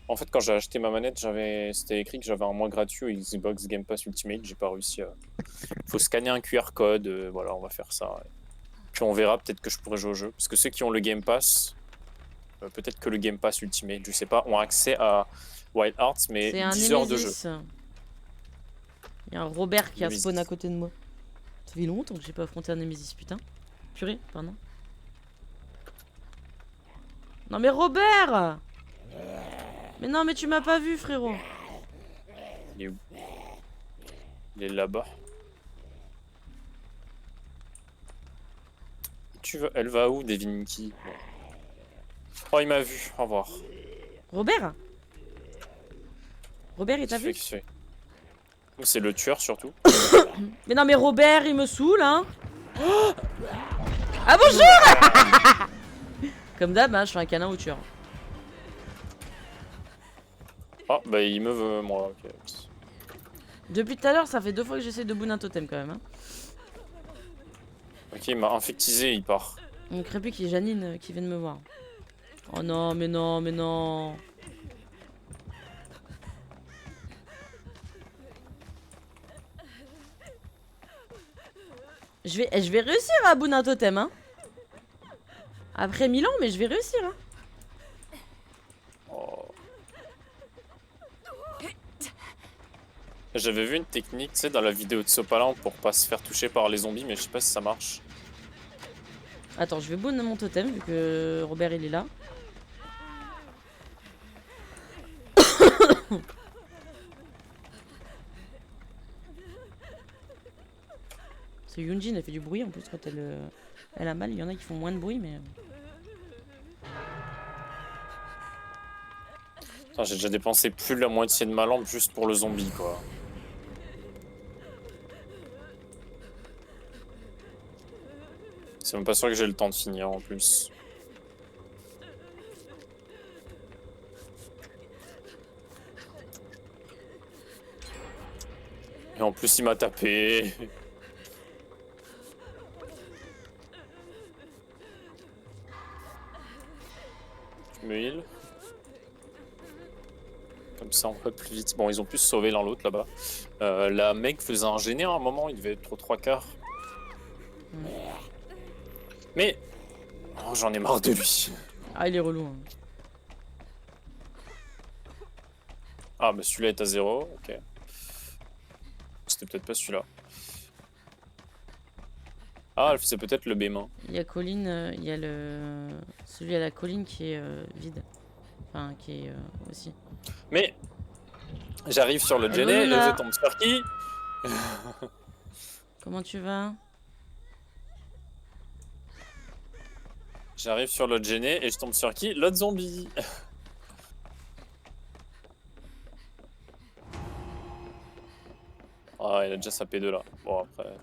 En fait, quand j'ai acheté ma manette, c'était écrit que j'avais un mois gratuit au Xbox Game Pass Ultimate. J'ai pas réussi à. Faut scanner un QR code. Voilà, on va faire ça. Puis on verra. Peut-être que je pourrai jouer au jeu. Parce que ceux qui ont le Game Pass, peut-être que le Game Pass Ultimate, je sais pas, ont accès à Wild Hearts, mais C'est un 10 heures de jeu. Nemesis. Il y a un Robert qui a Nemesis. spawn à côté de moi. Ça fait longtemps que j'ai pas affronté un Nemesis, putain. Purée, pardon. Non mais Robert! Mais non mais tu m'as pas vu, frérot. Il est où? Il est là-bas. Elle va où, Devinky? Oh, il m'a vu. Au revoir. Robert? Robert, il t'a vu? Qu'est-ce qu'il fait? C'est le tueur, surtout. Mais non mais Robert, il me saoule, hein. Ah bonjour. Comme d'hab, hein, je fais un câlin au tueur. Ah, bah il me veut, moi. Ok. Depuis tout à l'heure, ça fait 2 fois que j'essaie de boon un totem quand même, hein. Ok, il m'a infectisé, il part. On crée qu'il y ait Janine qui vient de me voir. Oh non, mais non, mais non. Je vais réussir à boon un totem, hein. Après 1000 ans, mais je vais réussir, hein. Oh. J'avais vu une technique, tu sais, dans la vidéo de Sopalan pour pas se faire toucher par les zombies, mais je sais pas si ça marche. Attends, je vais boon mon totem vu que Robert il est là. C'est Yunjin, elle fait du bruit en plus quand elle a mal. Il y en a qui font moins de bruit, mais. Putain, j'ai déjà dépensé plus de la moitié de ma lampe juste pour le zombie, quoi. C'est même pas sûr que j'ai le temps de finir en plus. Et en plus, il m'a tapé. Je me heal. Comme ça, on va plus vite. Bon, ils ont pu se sauver l'un l'autre là-bas. La mec faisait un gêné à un moment, il devait être aux 3/4. Mais oh, j'en ai marre de lui. Ah, il est relou, hein. Ah, bah celui-là est à 0, ok. C'était peut-être pas celui-là. Ah, c'est peut-être le B-main. Il y a Colline, il y a celui à la colline qui est vide. Enfin, qui est aussi. Mais j'arrive sur le Jenny, Luna. je tombe sur qui? Comment tu vas? J'arrive sur l'autre gêné et je tombe sur qui? L'autre zombie. Ah, il a déjà sa P2 là. Bon, après.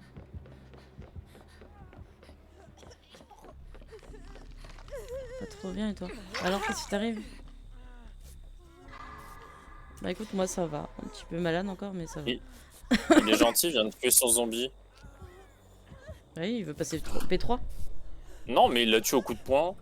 Pas trop bien et toi? Alors qu'est-ce qui t'arrive? Bah écoute, moi ça va. Un petit peu malade encore, mais ça va. Il est gentil, il vient de tuer son zombie. Oui, il veut passer P3. Non, mais il l'a tué au coup de poing.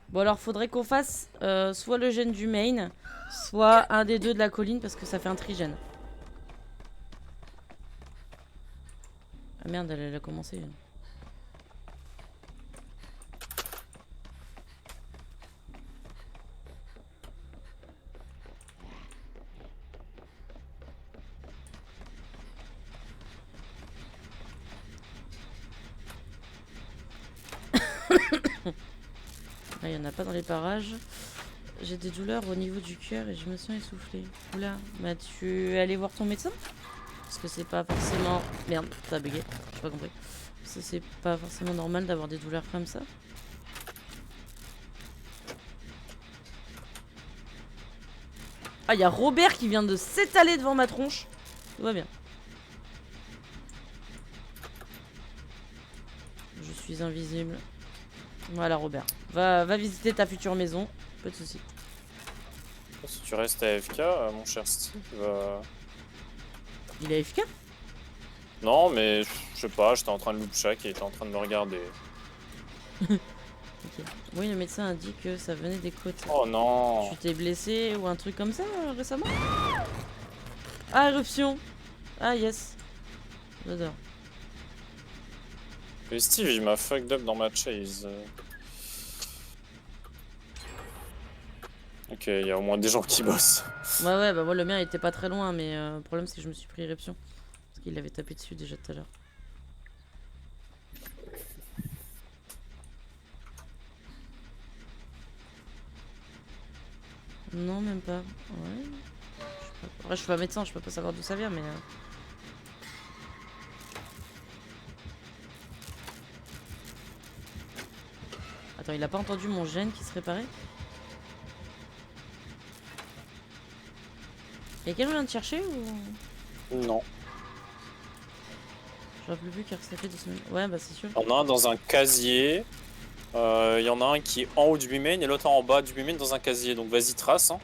Bon alors faudrait qu'on fasse soit le gène du main, soit un des deux de la colline parce que ça fait un trigène. Ah merde, elle a commencé. Ah, il y en a pas dans les parages. J'ai des douleurs au niveau du cœur et je me sens essoufflée. Oula, bah tu es allé voir ton médecin? Parce que c'est pas forcément... Merde, t'as bugué, j'ai pas compris. Parce que c'est pas forcément normal d'avoir des douleurs comme ça. Ah, il y a Robert qui vient de s'étaler devant ma tronche. Tout va bien. Je suis invisible. Voilà Robert. Va visiter ta future maison. Pas de soucis. Si tu restes AFK, mon cher Steve. Il est AFK? Non, mais je sais pas, j'étais en train de loop chaque et il était en train de me regarder. Ok. Oui, le médecin a dit que ça venait des côtes. Oh non! Tu t'es blessé ou un truc comme ça récemment? Ah, éruption! Ah, yes. J'adore. Mais Steve, il m'a fucked up dans ma chase. Ok, il y a au moins des gens qui bossent. Ouais, bah moi le mien il était pas très loin, mais le problème c'est que je me suis pris éruption. Parce qu'il avait tapé dessus déjà tout à l'heure. Non, même pas. Ouais. Après, je suis pas médecin, je peux pas savoir d'où ça vient, mais. Attends, il a pas entendu mon gène qui se réparait? Et quelqu'un vient de chercher ou. Non. J'aurais plus vu car ça fait 2 semaines. Ouais, bah c'est sûr. Il y en a un dans un casier. Il y en a un qui est en haut du B-main et l'autre en bas du B-main dans un casier. Donc vas-y, trace. Hein.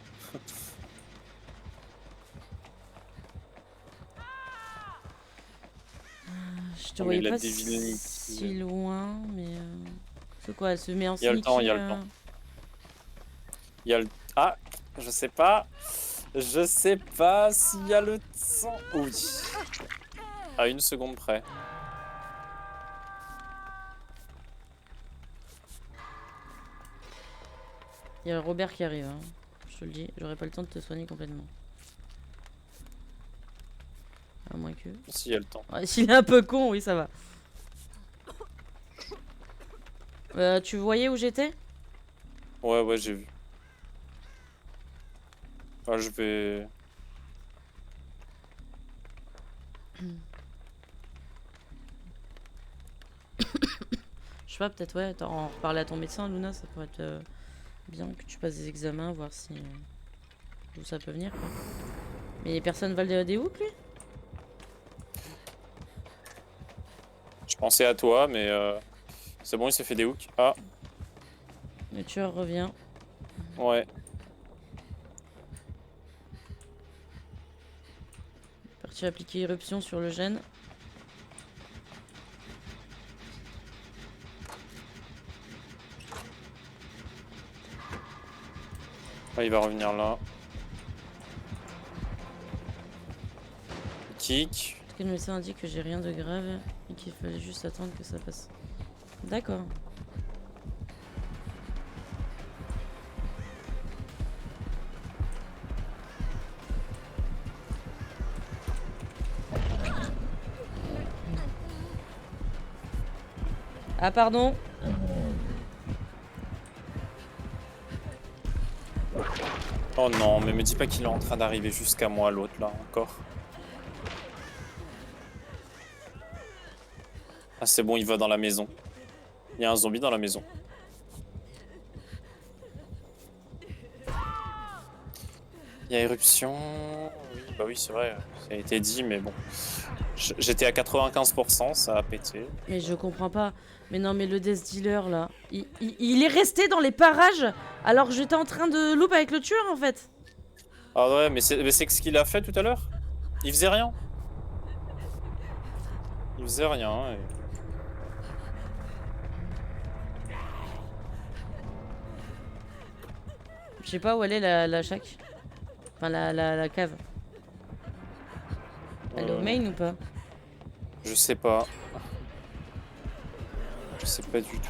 Je te Non, mais voyais il a pas des vilaines- si loin, mais. C'est quoi, elle se met en Il y a le temps, il y a le temps. Il y a le... Ah, je sais pas. Je sais pas s'il y a le temps. Oui. À 1 seconde près. Il y a Robert qui arrive, hein. Je te le dis, j'aurais pas le temps de te soigner complètement. À moins que. S'il y a le temps. Ouais, s'il est un peu con, oui, ça va. Tu voyais où j'étais? Ouais, j'ai vu. Ah, je vais... Je sais pas, peut-être, ouais, en reparler à ton médecin, Luna, ça pourrait être bien que tu passes des examens, voir si. D'où ça peut venir, quoi. Mais personne vole des hooks, lui? Je pensais à toi, mais... C'est bon, il s'est fait des hooks. Ah, Le tueur revient. ouais. Parti appliquer éruption sur le gène. Ah, il va revenir là. Kick. Parce que le médecin a dit que j'ai rien de grave et qu'il fallait juste attendre que ça passe. D'accord. Ah pardon. Oh non, mais me dis pas qu'il est en train d'arriver jusqu'à moi, l'autre, là, encore. c'est bon, il va dans la maison. Il y a un zombie dans la maison. Il y a éruption. Oui, bah oui, c'est vrai. Ça a été dit, mais bon. J'étais à 95%, ça a pété. Mais je comprends pas. Mais non, mais le Death Dealer là, il est resté dans les parages alors que j'étais en train de loop avec le tueur en fait. Ah ouais, mais c'est ce qu'il a fait tout à l'heure. Il faisait rien. Il faisait rien. Et... Je sais pas où elle est la shack. Enfin la cave. Elle est au main ou pas? Je sais pas. Je sais pas du tout.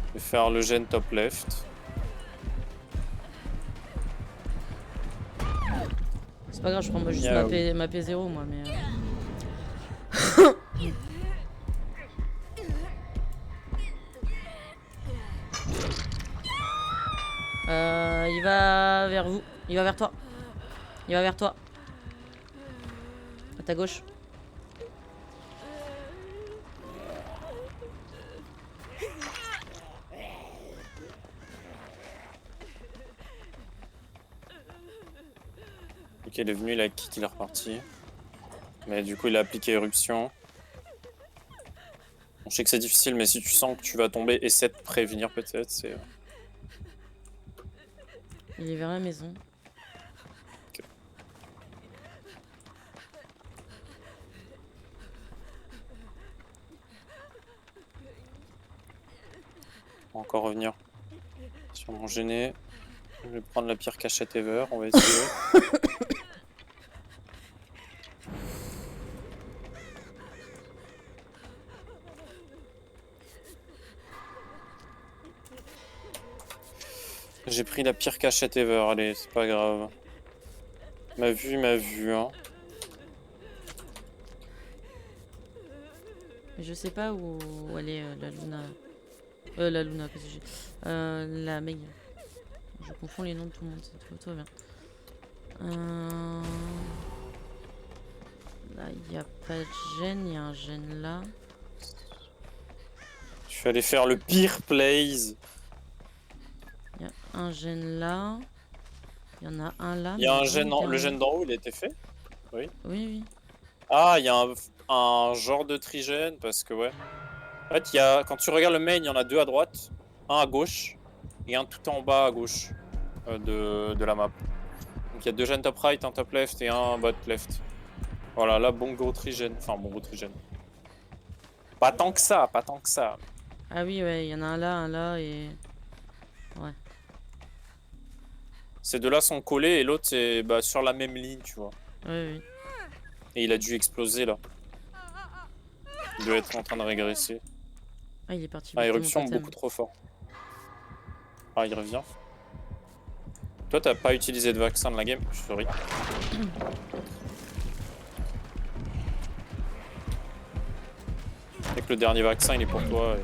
Je vais faire le gène top left. C'est pas grave, je prends moi juste ma P0 moi mais... il va vers vous. Il va vers toi. Il va vers toi. À ta gauche. Ok, il est venu, il a kick, il est reparti. Mais du coup, il a appliqué éruption. Bon, je sais que c'est difficile, mais si tu sens que tu vas tomber, essaie de prévenir peut-être. C'est... Il est vers la maison. Okay. On va encore revenir sur mon gêné. Je vais prendre la pire cachette ever, on va essayer. J'ai pris la pire cachette ever, allez, c'est pas grave. M'a vu, hein. Je sais pas où elle est la Luna. La Luna, qu'est-ce que j'ai la Meg. Je confonds les noms de tout le monde, c'est tout va bien. Là, il n'y a pas de gène, il y a un gène là. Je suis allé faire le pire plays. Il y a un gène là. Il y en a un là. Il y a un gène, le gène d'en haut, il a été fait? Oui. Oui, oui. Ah, il y a un genre de trigène, parce que ouais. En fait, il y a, quand tu regardes le main, il y en a deux à droite, un à gauche, et un tout en bas à gauche de la map. Donc il y a deux gènes top right, un top left et un bot left. Voilà, là, bon gros trigène. Enfin, bon gros trigène. Pas tant que ça, pas tant que ça. Ah oui, ouais, il y en a un là et... Ouais. Ces deux-là sont collés et l'autre est bah, sur la même ligne, tu vois. Oui, oui. Et il a dû exploser là. Il doit être en train de régresser. Ah, il est parti. Ah, éruption beaucoup trop fort. Ah, il revient. Toi, t'as pas utilisé de vaccin de la game, sorry. Et que le dernier vaccin, il est pour toi. Et...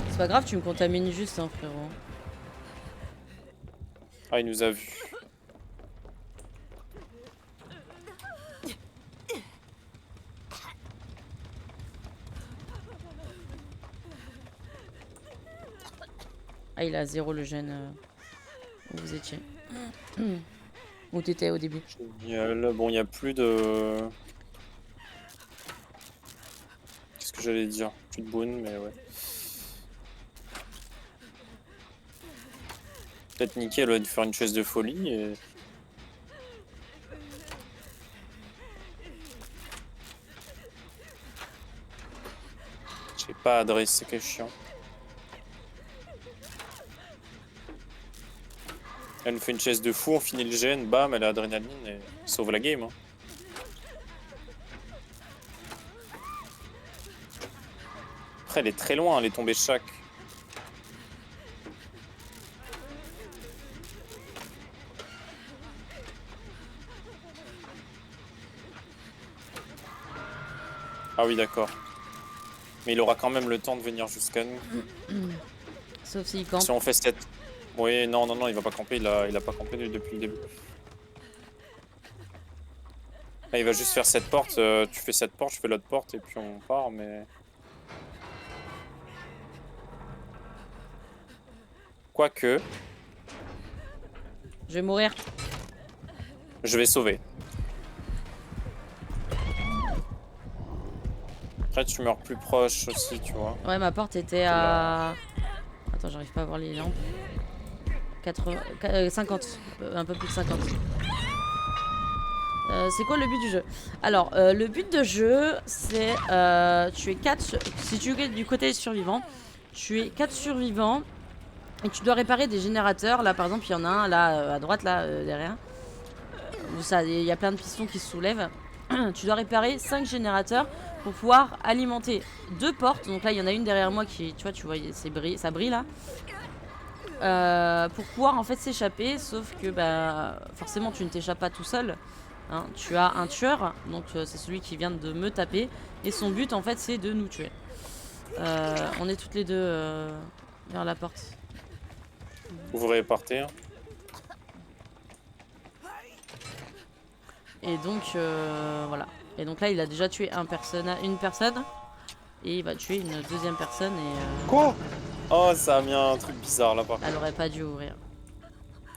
C'est pas grave, tu me contamines juste, hein, frérot. Ah, il nous a vus. Ah, il a 0 le gène où vous étiez. Où t'étais au début. Génial. Bon, il n'y a plus de... Qu'est-ce que j'allais dire? Plus de boon, mais ouais. Peut-être Nikki, elle va nous faire une chaise de folie et... J'ai pas adressé, c'est chiant. Elle nous fait une chaise de fou, on finit le gène, bam, elle a adrénaline et sauve la game. Hein. Après, elle est très loin, elle est tombée chaque. Ah oui, d'accord. Mais il aura quand même le temps de venir jusqu'à nous. Sauf s'il campe. Si on fait cette... Oui, non, non, non, il va pas camper, il a pas campé depuis le début. Là, il va juste faire cette porte, tu fais cette porte, je fais l'autre porte et puis on part, mais... Quoique, Je vais mourir. je vais sauver. Après, tu meurs plus proche aussi, tu vois. Ouais, ma porte était à... Attends, j'arrive pas à voir les lampes. 50. Un peu plus de 50. C'est quoi le but du jeu? Alors, le but de jeu, c'est... tu es 4... Si tu es du côté survivant, tu es 4 survivants. Et tu dois réparer des générateurs. Là, par exemple, il y en a un, là, à droite, là, derrière. Il y a plein de pistons qui se soulèvent. Tu dois réparer 5 générateurs pour pouvoir alimenter 2 portes. Donc là, il y en a une derrière moi qui, tu vois, ça brille là. Pour pouvoir en fait s'échapper, sauf que bah, forcément tu ne t'échappes pas tout seul. Hein. Tu as un tueur, donc c'est celui qui vient de me taper. Et son but en fait c'est de nous tuer. On est toutes les deux vers la porte. Ouvrez et partez. Hein. Et donc voilà. Et donc là il a déjà tué une personne. Et il va tuer une deuxième personne et... Quoi? Oh, ça a mis un truc bizarre là-bas. Elle aurait pas dû ouvrir.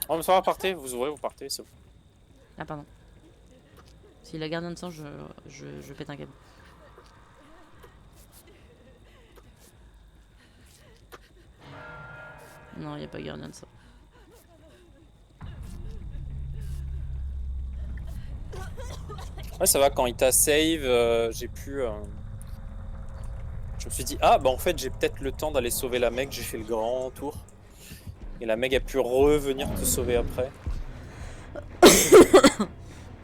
Oh, mais ça va, partez, vous ouvrez, vous partez, c'est bon. Ah pardon. S'il a gardien de sang, je pète un câble. Non, il n'y a pas gardien de sang. Ouais, ça va, quand il t'a save, j'ai pu... Je me suis dit, ah, bah en fait, j'ai peut-être le temps d'aller sauver la mec, j'ai fait le grand tour. Et la mec a pu revenir te sauver après.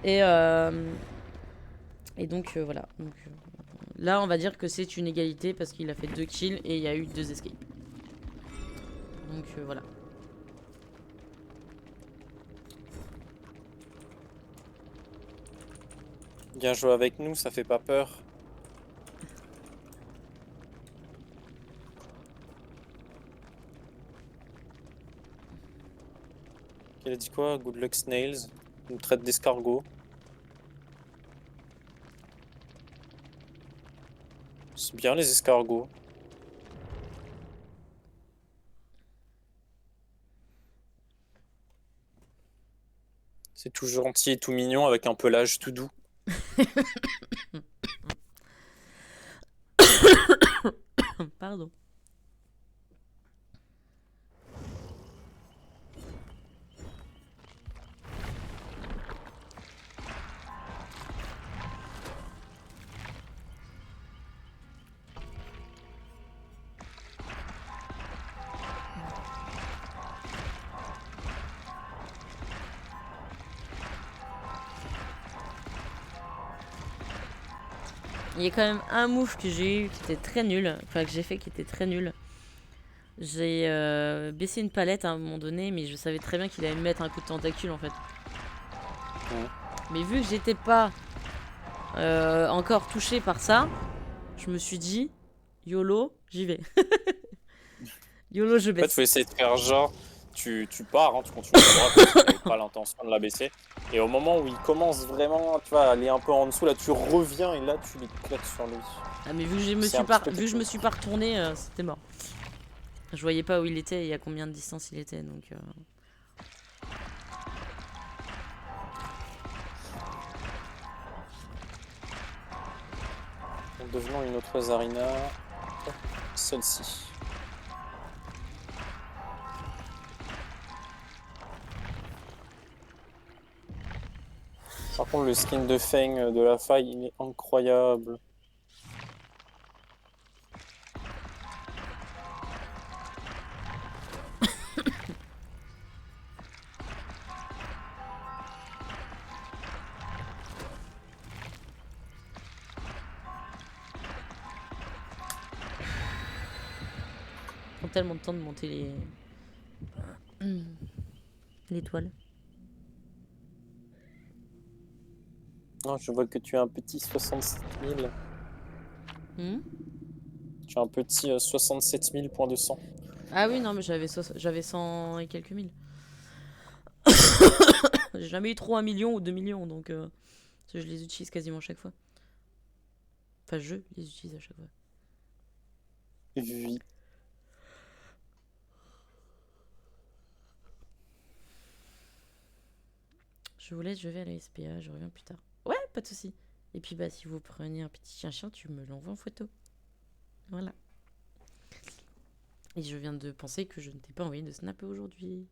Et donc voilà. Donc, là, on va dire que c'est une égalité parce qu'il a fait 2 kills et il y a eu 2 escapes. Donc voilà. Bien joué avec nous, ça fait pas peur. Il a dit quoi? Good luck snails. Une traite d'escargot. C'est bien les escargots. C'est tout gentil et tout mignon avec un pelage tout doux. Pardon. Il y a quand même un move que j'ai eu qui était très nul. Enfin, que j'ai fait qui était très nul. J'ai baissé une palette à un moment donné, mais je savais très bien qu'il allait me mettre un coup de tentacule en fait. Ouais. Mais vu que j'étais pas encore touché par ça, je me suis dit, YOLO, j'y vais. YOLO, je En fait, baisse. faut essayer de faire genre, tu pars, hein, tu continues à droite parce que t'avais pas l'intention de la baisser. Et au moment où il commence vraiment, tu vois, à aller un peu en dessous, là tu reviens et là tu l'éclates sur lui. Ah, mais vu que je me suis pas retourné, c'était mort. Je voyais pas où il était et à combien de distance il était, donc... En devenant une autre Zarina, celle-ci. Par contre, le skin de Feng de la faille, il est incroyable. prend tellement de temps de monter l'étoile. Non, je vois que tu as un petit 67 000. Tu as un petit 67 000 points de sang. Ah oui, non, mais j'avais 100 et quelques mille. J'ai jamais eu trop 1 million ou 2 millions, donc je les utilise quasiment chaque fois. Enfin, je les utilise à chaque fois. Oui. Je vous laisse, je vais à la SPA, je reviens plus tard. Ouais, pas de souci. Et puis bah si vous prenez un petit chien, tu me l'envoies en photo. Voilà. Et je viens de penser que je ne t'ai pas envoyé de snap aujourd'hui.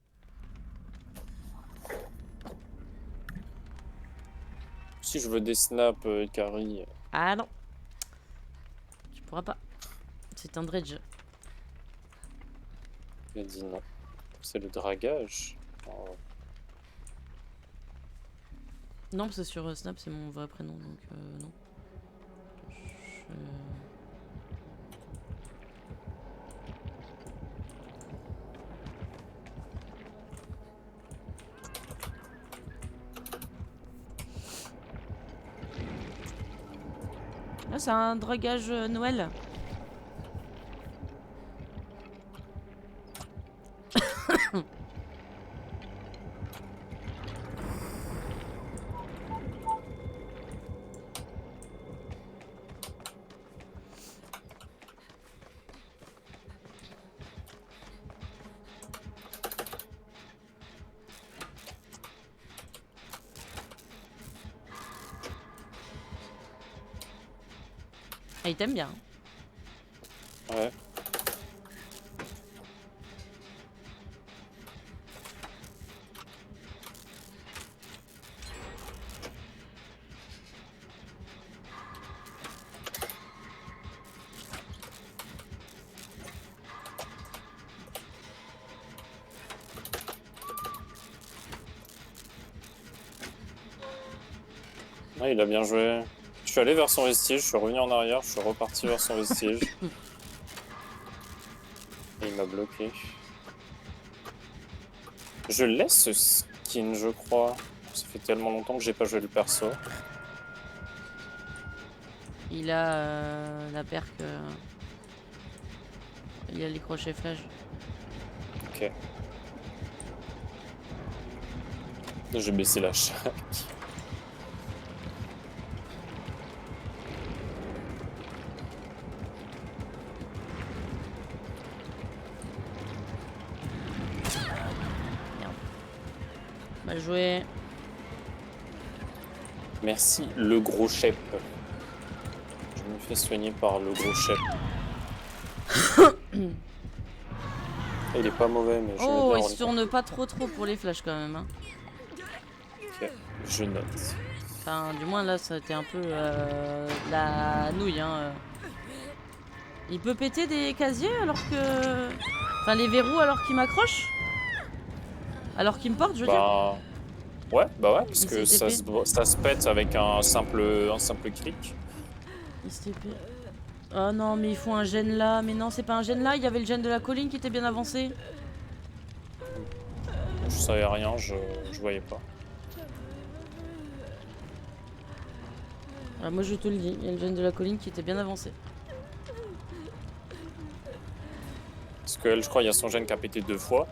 Si je veux des snaps, Carrie. Ah non, tu pourras pas. C'est un dredge. Il a dit non. C'est le dragage. Oh. Non, parce que sur Snap, c'est mon vrai prénom, donc non. Là, c'est un dragage Noël. Ah, il t'aime bien. Ouais. Ah, il a bien joué. Je suis allé vers son vestige, je suis revenu en arrière, je suis reparti vers son vestige. Et il m'a bloqué. Je laisse ce skin, je crois. Ça fait tellement longtemps que j'ai pas joué le perso. Il a la perque. Il a les crochets flash. Ok. J'ai baissé la chaque. Mal joué. Merci, le gros chef. Je me fais soigner par le gros chef. Il est pas mauvais, mais je Oh, vais il bien se tourne pas trop pour les flashs quand même. Hein. Ok, je note. Enfin, du moins là, ça a été un peu la nouille. Hein. Il peut péter des casiers alors que... Enfin, les verrous alors qu'il m'accroche. Alors qu'il me porte, je veux dire. Ouais, bah ouais, parce Il que s'est ça se pète avec un simple clic. Il s'est TP. Oh non, mais ils font un gène là. Mais non, c'est pas un gène là. Il y avait le gène de la colline qui était bien avancé. Je savais rien, je voyais pas. Ah, moi je te le dis, il y a le gène de la colline qui était bien avancé. Parce qu'elle, je crois, il y a son gène qui a pété 2 fois.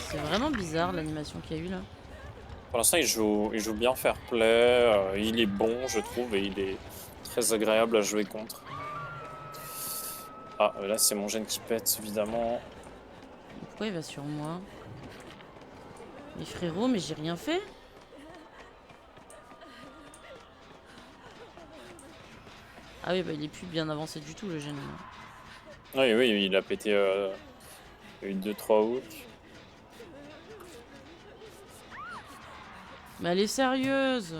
C'est vraiment bizarre l'animation qu'il y a eu là. Pour l'instant, il joue bien fair play. Il est bon, je trouve, et il est très agréable à jouer contre. Ah, là, c'est mon gène qui pète, évidemment. Pourquoi il va sur moi? Mais frérot, mais j'ai rien fait. Ah oui, bah il est plus bien avancé du tout le gène. Oui, oui, il a pété. Il y a eu 2-3 hooks. Mais elle est sérieuse.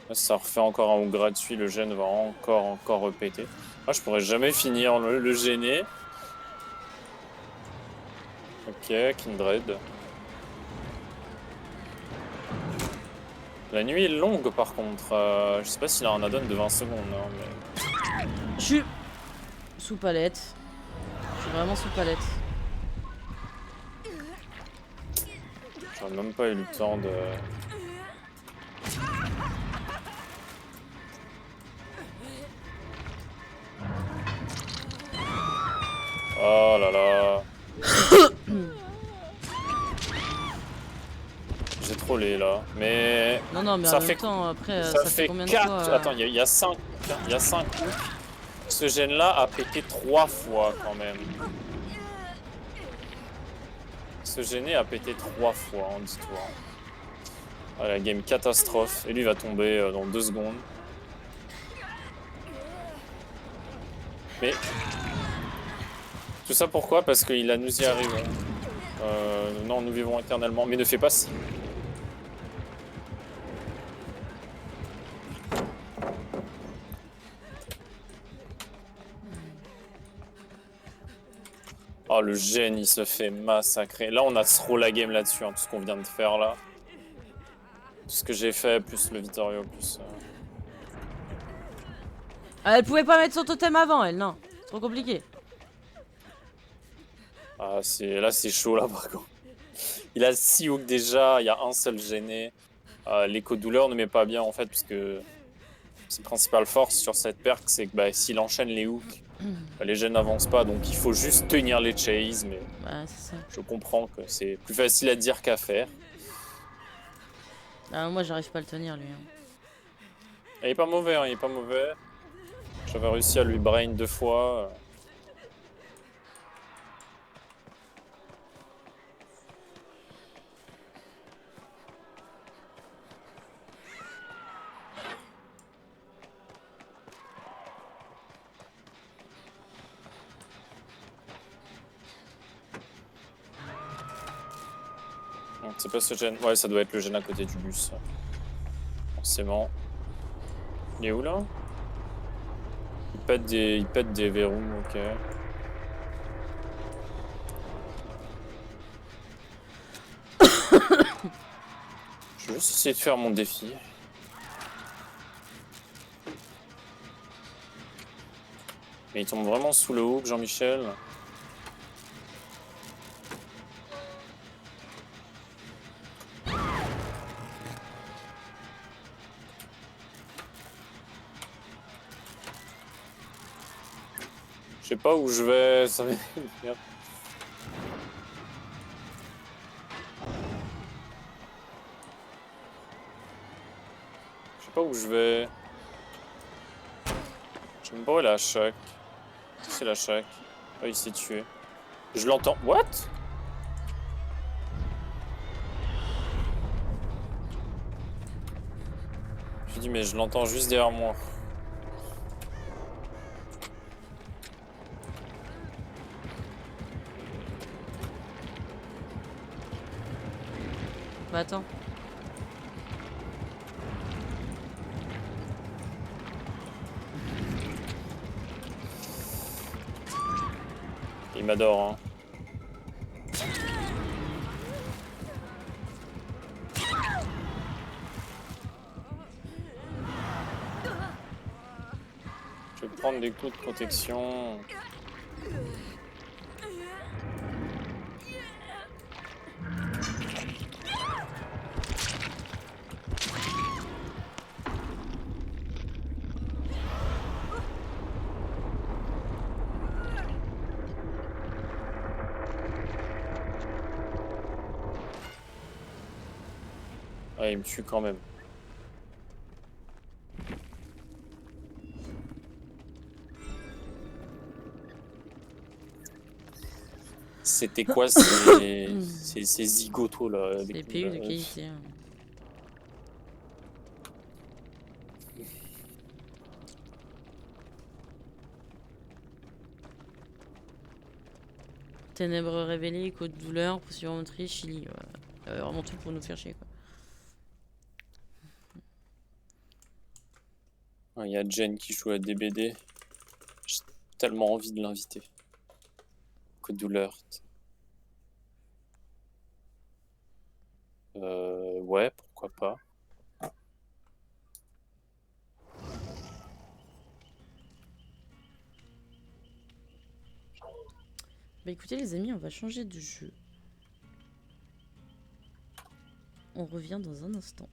Là, ça refait encore un hook gratuit, le gène va encore repéter. Moi, je pourrais jamais finir le gêner. Ok, Kindred. La nuit est longue par contre. Je sais pas s'il a un add-on de 20 secondes. Hein, mais... Je suis sous palette. Je suis vraiment sous palette. J'aurais même pas eu le temps de... Oh là là. J'ai trollé là. Mais Non, mais en ça même fait, temps, après, ça ça fait fait combien de 4. fois Attends, il y a 5. Il y a 5 hooks. Ce gène-là a pété 3 fois quand même. Ce gêné a pété 3 fois, hein, dis-toi. Ah, la game catastrophe. Et lui va tomber dans 2 secondes. Mais tout ça pourquoi? Parce qu'il a nous y arrivons. Non, nous vivons éternellement. Mais ne fais pas si. Oh, le gène, il se fait massacrer. Là, on a trop la game là-dessus, hein, tout ce qu'on vient de faire là. Tout ce que j'ai fait, plus le Vittorio, plus... Ah, elle pouvait pas mettre son totem avant, elle, non. C'est trop compliqué. Ah, là, c'est chaud, là, par contre. Il a 6 hooks déjà, il y a un seul gêné. L'éco-douleur ne met pas bien, en fait, parce que sa principale force sur cette perk, c'est que bah, s'il enchaîne les hooks, bah, les gènes n'avancent pas, donc il faut juste tenir les chases, mais Ouais, c'est ça. je comprends que c'est plus facile à dire qu'à faire. Ah, moi, j'arrive pas à le tenir, lui. Hein. Et il est pas mauvais, hein, il est pas mauvais. J'avais réussi à lui brain 2 fois. C'est pas ce gène. Ouais, ça doit être le gène à côté du bus. Forcément. Il est où là? Il pète des verrous, ok. Je vais juste essayer de faire mon défi. Mais il tombe vraiment sous le hook, Jean-Michel. Je sais pas où je vais, ça m'énerve. Je sais pas où je vais. Je sais même pas où est la chaque. C'est la chaque. Ah, il s'est tué. Je l'entends. What? Je dis mais je l'entends juste derrière moi. Bah, attends. Il m'adore, hein. Je vais prendre des coups de protection. Ah, il me tue quand même. C'était quoi ces zigotos là C'est avec des nous, PU de là qualité. Hein. Ténèbres révélées, côte de douleur, procédure motrice, Chili. Vraiment tout pour nous faire chier, quoi. Il y a Jen qui joue à DBD. J'ai tellement envie de l'inviter. Coup de douleur. Ouais, pourquoi pas. Bah écoutez les amis, on va changer de jeu. on revient dans un instant.